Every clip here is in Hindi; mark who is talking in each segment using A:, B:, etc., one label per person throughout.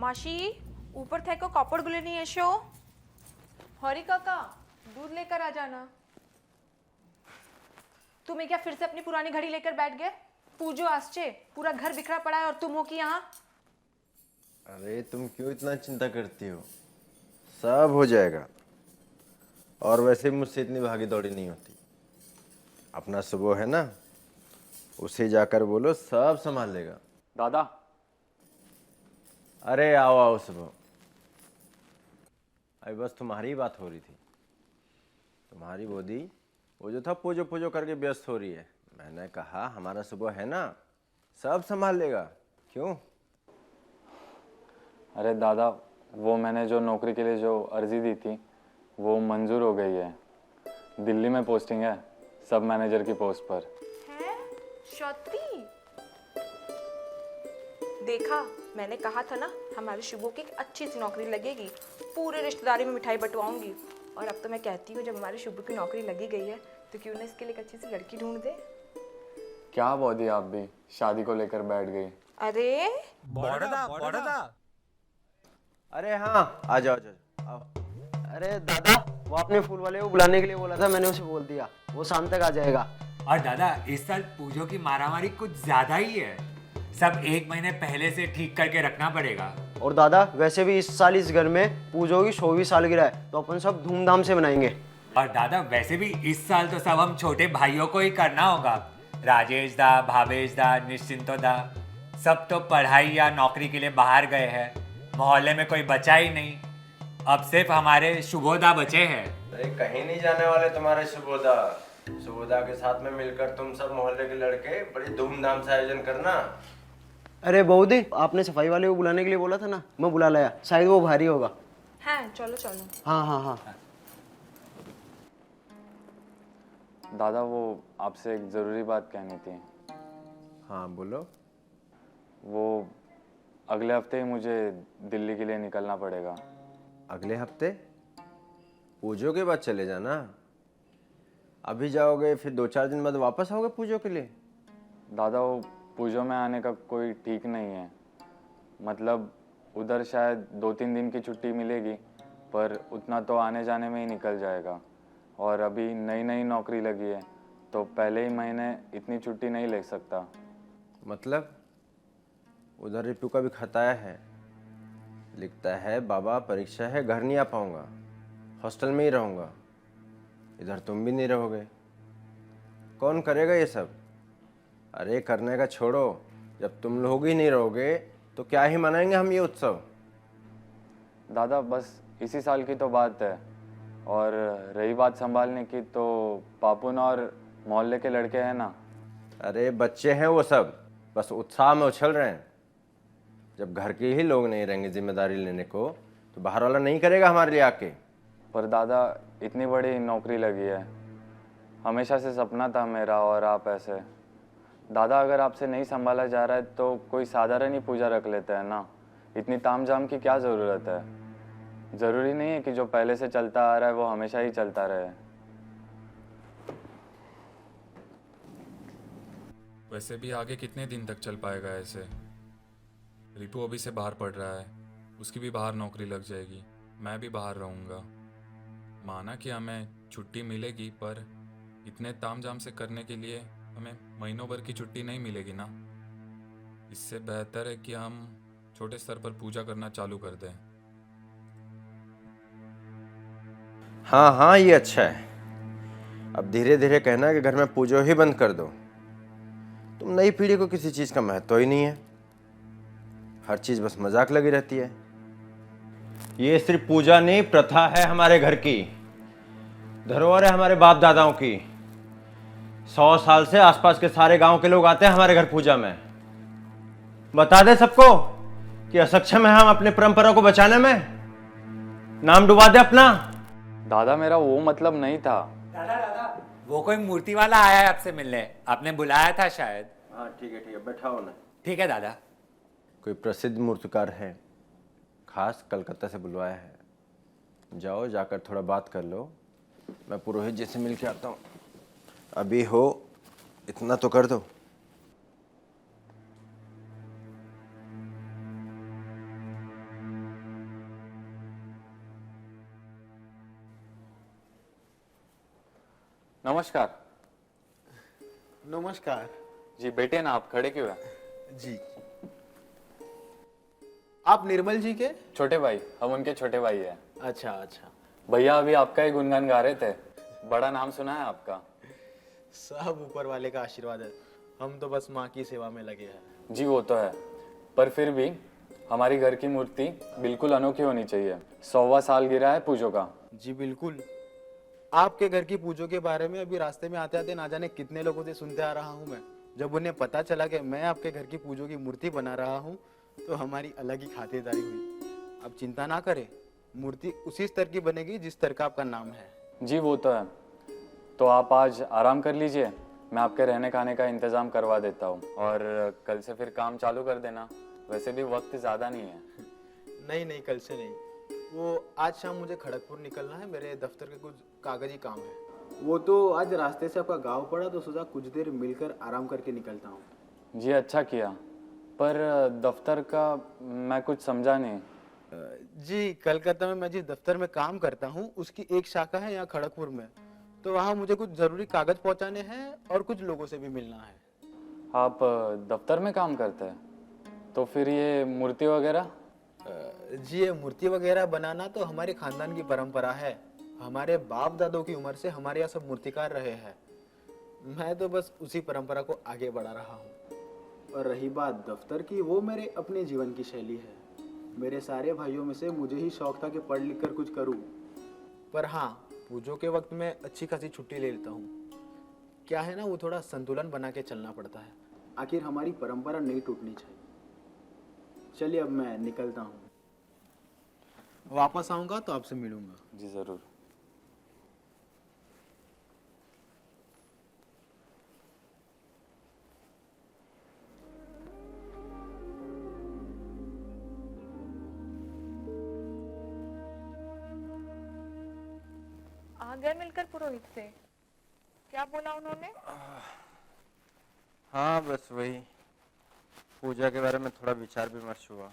A: মাসি ऊपर थे को কাপড়গুলো নিয়ে এসো। हरी काका दूध लेकर आ जाना। तुम्हें क्या फिर से अपनी पुरानी घड़ी लेकर बैठ गए? पूजो आसचे पूरा घर बिखरा पड़ा है और तुम हो कि यहाँ।
B: अरे तुम क्यों इतना चिंता करती हो, सब हो जाएगा। और वैसे भी मुझसे इतनी भागी दौड़ी नहीं होती। अपना सुबह है ना, उसे जाकर बोलो सब संभाल लेगा।
C: दादा
B: अरे आओ आओ सुबह। अभी बस तुम्हारी ही बात हो रही थी। तुम्हारी बोदी वो जो था पूजो पूजो करके व्यस्त हो रही है। मैंने कहा हमारा सुबह है ना, सब संभाल लेगा। क्यों?
C: अरे दादा, वो मैंने जो नौकरी के लिए जो अर्जी दी थी वो मंजूर हो गई है। दिल्ली में पोस्टिंग है, सब मैनेजर की पोस्ट पर।
A: है सती? देखा, मैंने कहा था ना हमारे शुभो की एक अच्छी सी नौकरी लगेगी, पूरे रिश्तेदारी में मिठाई बंटवाऊंगी। और अब तो मैं कहती हूँ जब हमारे शुभो की नौकरी लगी गई है तो क्यों ना इसके लिए एक अच्छी सी लड़की ढूंढ दे।
C: क्या बॉडी, आप भी शादी को लेकर बैठ गई।
A: अरे
D: बड़ा
B: अरे हाँ आ जाओ आओ।
E: अरे दादा, वो अपने फूल वाले को बुलाने के लिए बोला था, मैंने उसे बोल दिया, वो शाम तक आ जाएगा।
D: और दादा इस साल पूजो की मारामारी कुछ ज्यादा ही है, सब एक महीने पहले से ठीक करके रखना पड़ेगा।
E: और दादा वैसे भी इस साल इस घर में पूजो की 100वीं सालगिरह है, तो अपन सब धूमधाम से मनाएंगे।
D: और दादा वैसे भी इस साल तो सब हम छोटे भाइयों को ही करना होगा। राजेश दा, भावेश दा, निश्चिंतो दा सब तो पढ़ाई या नौकरी के लिए बाहर गए हैं, मोहल्ले में कोई बचा ही नहीं। अब सिर्फ हमारे शुभोदा बचे हैं।
B: अरे कहीं नहीं जाने वाले तुम्हारे सुबोधा। सुबोधा के साथ में मिलकर तुम सब मोहल्ले के लड़के बड़ी धूमधाम से आयोजन करना।
E: अरे बऊदी, आपने सफाई वाले को बुलाने के लिए बोला था ना, मैं बुला लाया, शायद वो भारी होगा।
A: हाँ चलो चलो।
E: हाँ हाँ हाँ।
C: दादा वो आपसे एक ज़रूरी बात कहनी थी।
B: हाँ बोलो।
C: वो अगले हफ्ते ही मुझे दिल्ली के लिए निकलना पड़ेगा।
B: अगले हफ्ते? पूजो के बाद चले जाना। अभी जाओगे फिर 2-4 दिन बाद वापस आओगे पूजो के लिए?
C: दादा वो पूजो में आने का कोई ठीक नहीं है, मतलब उधर शायद 2-3 दिन की छुट्टी मिलेगी, पर उतना तो आने जाने में ही निकल जाएगा। और अभी नई नई नौकरी लगी है तो पहले ही महीने इतनी छुट्टी नहीं ले सकता।
B: मतलब उधर रिपू का भी खताया है, लिखता है बाबा परीक्षा है, घर नहीं आ पाऊंगा, हॉस्टल में ही रहूंगा। इधर तुम भी नहीं रहोगे, कौन करेगा ये सब? अरे करने का छोड़ो, जब तुम लोग ही नहीं रहोगे तो क्या ही मनाएंगे हम ये उत्सव।
C: दादा बस इसी साल की तो बात है, और रही बात संभालने की तो पापुन और मोहल्ले के लड़के हैं ना।
B: अरे बच्चे हैं वो सब, बस उत्साह में उछल रहे हैं। जब घर के ही लोग नहीं रहेंगे जिम्मेदारी लेने को तो बाहर वाला नहीं करेगा हमारे लिए आके।
C: पर दादा इतनी बड़ी नौकरी लगी है, हमेशा से सपना था मेरा, और आप ऐसे। दादा अगर आपसे नहीं संभाला जा रहा है तो कोई साधारण ही पूजा रख लेते हैं ना, इतनी तामझाम की क्या ज़रूरत है? ज़रूरी नहीं है कि जो पहले से चलता आ रहा है वो हमेशा ही चलता रहे।
F: वैसे भी आगे कितने दिन तक चल पाएगा ऐसे? रिपू अभी से बाहर पढ़ रहा है, उसकी भी बाहर नौकरी लग जाएगी, मैं भी बाहर रहूँगा। माना कि हमें छुट्टी मिलेगी, पर इतने तामझाम से करने के लिए हमें महीनों भर की छुट्टी नहीं मिलेगी ना। इससे बेहतर है कि हम छोटे स्तर पर पूजा करना चालू कर दें।
B: हाँ हाँ ये अच्छा है। अब धीरे धीरे कहना कि घर में पूजो ही बंद कर दो। तुम नई पीढ़ी को किसी चीज़ का महत्व ही नहीं है, हर चीज़ बस मजाक लगी रहती है। ये सिर्फ पूजा नहीं, प्रथा है हमारे घर की, धरोहर है हमारे बाप दादाओं की। 100 साल से आसपास के सारे गांव के लोग आते हैं हमारे घर पूजा में। बता दे सबको कि असक्षम है हम अपने परंपरा को बचाने में, नाम डुबा दे अपना।
C: दादा मेरा वो मतलब नहीं था।
D: दादा वो कोई मूर्ति वाला आया है आपसे मिलने, आपने बुलाया था शायद।
B: हाँ ठीक है बैठाओ ना।
D: ठीक है दादा।
B: कोई प्रसिद्ध मूर्तिकार है, खास कलकत्ता से बुलवाया है। जाओ जाकर थोड़ा बात कर लो, मैं पुरोहित जी से मिल के आता हूँ। अभी हो इतना तो कर दो।
C: नमस्कार।
G: नमस्कार
C: जी बैठे ना, आप खड़े क्यों हैं?
G: जी। आप निर्मल जी के?
C: छोटे भाई, हम उनके छोटे भाई हैं।
G: अच्छा अच्छा।
C: भैया अभी आपका ही गुणगान गा रहे थे, बड़ा नाम सुना है आपका।
G: सब ऊपर वाले का आशीर्वाद है, हम तो बस माँ की सेवा में लगे हैं।
C: जी वो तो है, पर फिर भी हमारी घर की मूर्ति बिल्कुल अनोखी होनी चाहिए। 100वां साल गिरा है पूजो का।
G: जी बिल्कुल। आपके घर की पूजो के बारे में अभी रास्ते में आते आते ना जाने कितने लोगों से सुनते आ रहा हूँ मैं। जब उन्हें पता चला कि मैं आपके घर की पूजो की मूर्ति बना रहा हूँ तो हमारी अलग ही खातिरदारी हुई। अब चिंता ना करें, मूर्ति उसी स्तर की बनेगी जिस स्तर का आपका नाम है।
C: जी वो तो है, तो आप आज आराम कर लीजिए, मैं आपके रहने खाने का इंतज़ाम करवा देता हूँ और कल से फिर काम चालू कर देना। वैसे भी वक्त ज़्यादा नहीं है।
G: नहीं नहीं, कल से नहीं। वो आज शाम मुझे खड़गपुर निकलना है, मेरे दफ्तर के कुछ कागजी काम है। वो तो आज रास्ते से आपका गांव पड़ा तो सोचा कुछ देर मिलकर आराम करके निकलता हूँ।
C: जी अच्छा किया, पर दफ्तर का मैं कुछ समझा नहीं।
G: जी कलकत्ता में मैं जिस दफ्तर में काम करता हूँ उसकी एक शाखा है यहाँ खड़गपुर में, तो वहाँ मुझे कुछ जरूरी कागज पहुँचाने हैं और कुछ लोगों से भी मिलना है।
C: आप दफ्तर में काम करते हैं, तो फिर ये मूर्ति वगैरह?
G: जी ये मूर्ति वगैरह बनाना तो हमारे खानदान की परंपरा है। हमारे बाप दादों की उम्र से हमारे यहाँ सब मूर्तिकार रहे हैं। मैं तो बस उसी परंपरा को आगे बढ़ा रहा हूँ। और रही बात दफ्तर की, वो मेरे अपने जीवन की शैली है। मेरे सारे भाइयों में से मुझे ही शौक था कि पढ़ लिख कर कुछ करूँ, पर हाँ पूजों के वक्त में अच्छी खासी छुट्टी ले लेता हूँ। क्या है ना, वो थोड़ा संतुलन बना के चलना पड़ता है, आखिर हमारी परंपरा नहीं टूटनी चाहिए। चलिए अब मैं निकलता हूँ, वापस आऊँगा तो आपसे मिलूंगा।
C: जी ज़रूर।
A: आ गए मिलकर पुरोहित से? क्या बोला उन्होंने?
B: हाँ बस वही पूजा के बारे में थोड़ा विचार विमर्श हुआ।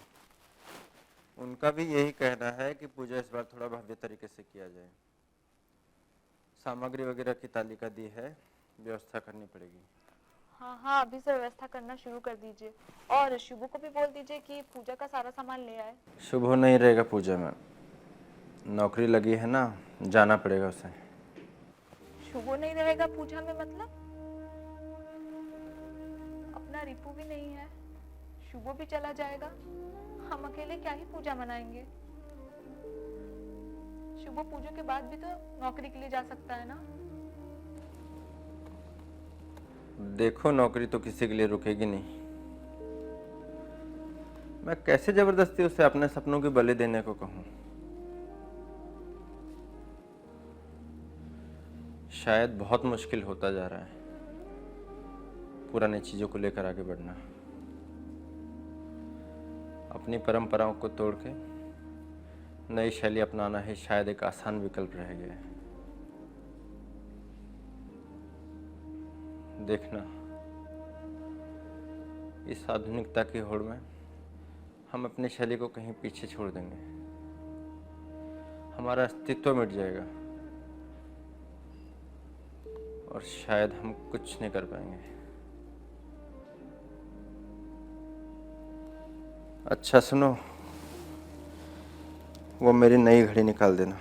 B: उनका भी यही कहना है कि पूजा इस बार थोड़ा भव्य तरीके से किया जाए। सामग्री वगैरह की तालिका दी है, व्यवस्था करनी पड़ेगी।
A: हाँ हाँ, अभी से व्यवस्था करना शुरू कर दीजिए और शुभू को भी बोल दीजिए कि पूजा का सारा सामान ले आए।
B: शुभ हो नहीं रहेगा पूजा में, नौकरी लगी है ना, जाना पड़ेगा उसे।
A: शुभू नहीं रहेगा पूजा में मतलब? अपना रिपू भी नहीं है, शुभू भी चला जाएगा, हम अकेले क्या ही पूजा मनाएंगे। शुभू पूजा के बाद भी तो नौकरी के लिए जा सकता है ना।
B: देखो नौकरी तो किसी के लिए रुकेगी नहीं। मैं कैसे जबरदस्ती उसे अपने सपनों की बलि देने को कहूँ। शायद बहुत मुश्किल होता जा रहा है पुरानी चीजों को लेकर आगे बढ़ना। अपनी परंपराओं को तोड़ के नई शैली अपनाना ही शायद एक आसान विकल्प रह गया है। देखना, इस आधुनिकता की होड़ में हम अपनी शैली को कहीं पीछे छोड़ देंगे, हमारा अस्तित्व मिट जाएगा और शायद हम कुछ नहीं कर पाएंगे। अच्छा सुनो, वो मेरी नई घड़ी निकाल देना,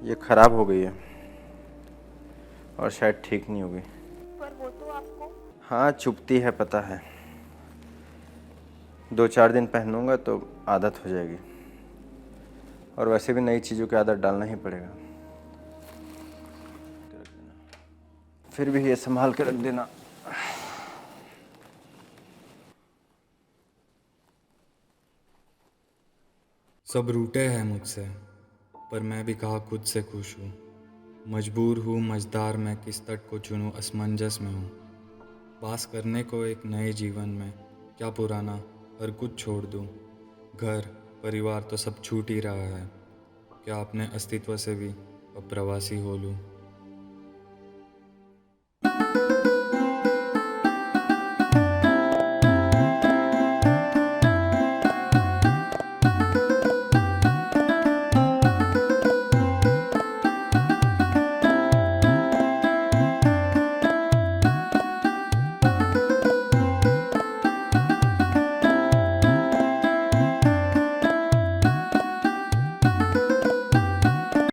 B: ये खराब हो गई है और शायद ठीक नहीं होगी।
A: पर वो तो आपको।
B: हाँ चुभती है पता है, 2-4 दिन पहनूंगा तो आदत हो जाएगी और वैसे भी नई चीज़ों की आदत डालना ही पड़ेगा। फिर भी ये संभाल के रख देना।
F: सब रूठे हैं मुझसे, पर मैं भी कहा खुद से खुश हूँ। मजबूर हूँ मझदार मैं किस तट को चुनूँ, असमंजस में हूँ। वास करने को एक नए जीवन में, क्या पुराना हर कुछ छोड़ दूँ। घर परिवार तो सब छूट ही रहा है, क्या अपने अस्तित्व से भी अब प्रवासी हो लूँ।